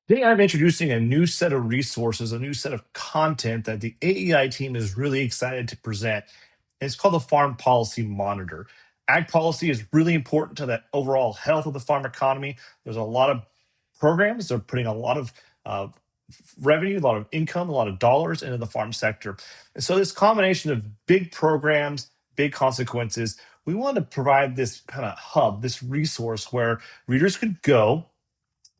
Today, I'm introducing a new set of resources, a new set of content that the AEI team is really excited to present. It's called the Farm Policy Monitor. Ag policy is really important to the overall health of the farm economy. There's a lot of programs, they're putting a lot of uh, revenue, a lot of income, a lot of dollars into the farm sector. And so, this combination of big programs, big consequences, we want to provide this kind of hub, this resource where readers could go,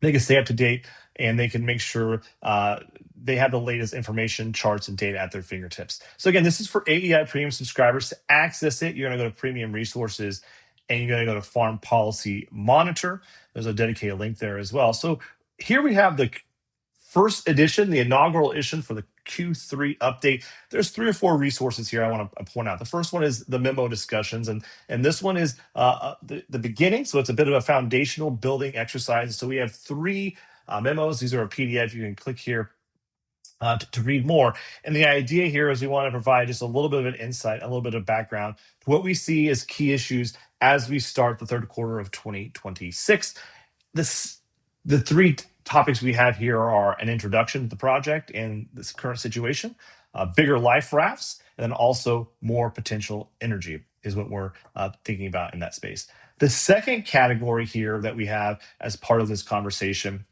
they can stay up to date, and they can make sure they have the latest information, charts, and data at their fingertips. So again, this is for AEI premium subscribers. To access it, you're going to go to premium resources and you're going to go to Farm Policy Monitor. There's a dedicated link there as well. So here we have the first edition, the inaugural edition for the Q3 update. There's 3 or 4 resources here I want to point out. The first one is the memo discussions, and this one is the beginning. So it's a bit of a foundational building exercise. So we have 3 memos. These are a PDF. You can click here to read more. And the idea here is we want to provide just a little bit of an insight, a little bit of background to what we see as key issues as we start the third quarter of 2026. The 3 topics we have here are an introduction to the project and this current situation, bigger life rafts, and then also more potential energy is what we're thinking about in that space. The second category here that we have as part of this conversation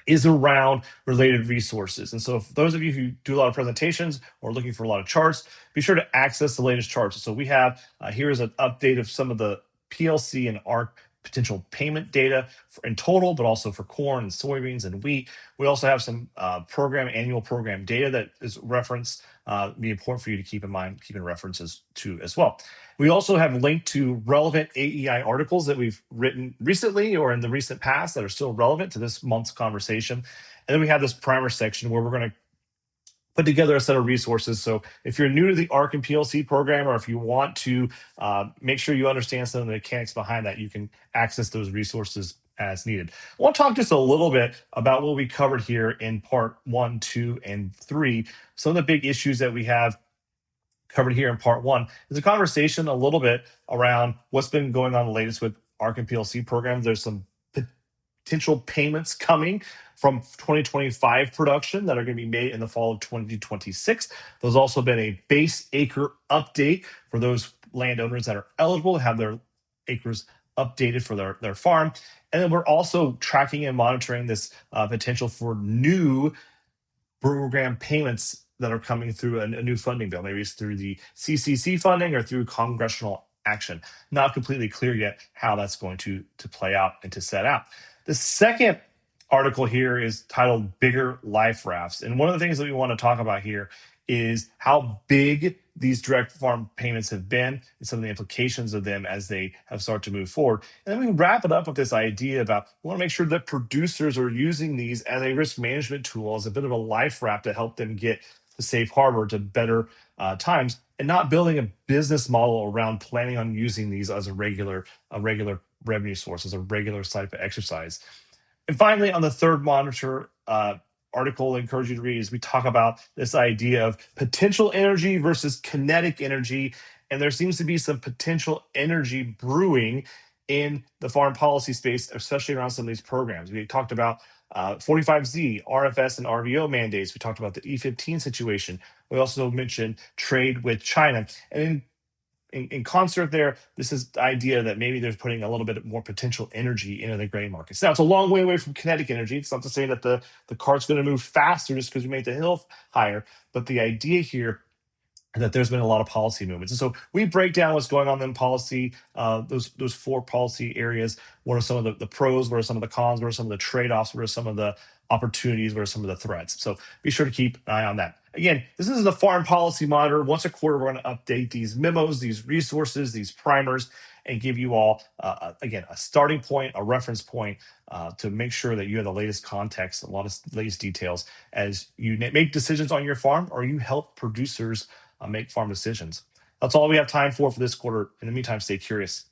is around related resources. And so for those of you who do a lot of presentations or looking for a lot of charts, be sure to access the latest charts. So we have, here is an update of some of the PLC and ARC potential payment data in total, but also for corn and soybeans and wheat. We also have some annual program data that is referenced, be important for you to keep in mind, keep in references to as well. We also have linked to relevant AEI articles that we've written recently or in the recent past that are still relevant to this month's conversation. And then we have this primer section where we're going to put together a set of resources. So if you're new to the ARC and PLC program, or if you want to make sure you understand some of the mechanics behind that, you can access those resources as needed. I want to talk just a little bit about what we covered here in part 1, 2, and 3. Some of the big issues that we have covered here in part 1 is a conversation a little bit around what's been going on the latest with ARC and PLC programs. There's some potential payments coming from 2025 production that are going to be made in the fall of 2026. There's also been a base acre update for those landowners that are eligible to have their acres updated for their farm. And then we're also tracking and monitoring this potential for new program payments that are coming through a new funding bill. Maybe it's through the CCC funding or through congressional action. Not completely clear yet how that's going to play out and to set out. The second article here is titled Bigger Life Rafts. And one of the things that we want to talk about here is how big these direct farm payments have been and some of the implications of them as they have started to move forward. And then we wrap it up with this idea about we want to make sure that producers are using these as a risk management tool, as a bit of a life raft to help them get the safe harbor to better times, and not building a business model around planning on using these as a regular revenue source, as a regular type of exercise. And finally, on the third monitor article I encourage you to read is we talk about this idea of potential energy versus kinetic energy. And there seems to be some potential energy brewing in the foreign policy space, especially around some of these programs. We talked about 45Z, RFS, and RVO mandates. We talked about the E15 situation. We also mentioned trade with China. And in concert there, this is the idea that maybe there's putting a little bit more potential energy into the grain markets. Now, it's a long way away from kinetic energy. It's not to say that the cart's going to move faster just because we made the hill higher, but the idea here that there's been a lot of policy movements. And so we break down what's going on in policy, those 4 policy areas. What are some of the pros? What are some of the cons? What are some of the trade-offs? What are some of the opportunities? What are some of the threats? So be sure to keep an eye on that. Again, this is the Foreign Policy Monitor. Once a quarter, we're going to update these memos, these resources, these primers, and give you all, again, a starting point, a reference point to make sure that you have the latest context, a lot of latest details as you make decisions on your farm or you help producers make farm decisions. That's all we have time for this quarter. In the meantime, stay curious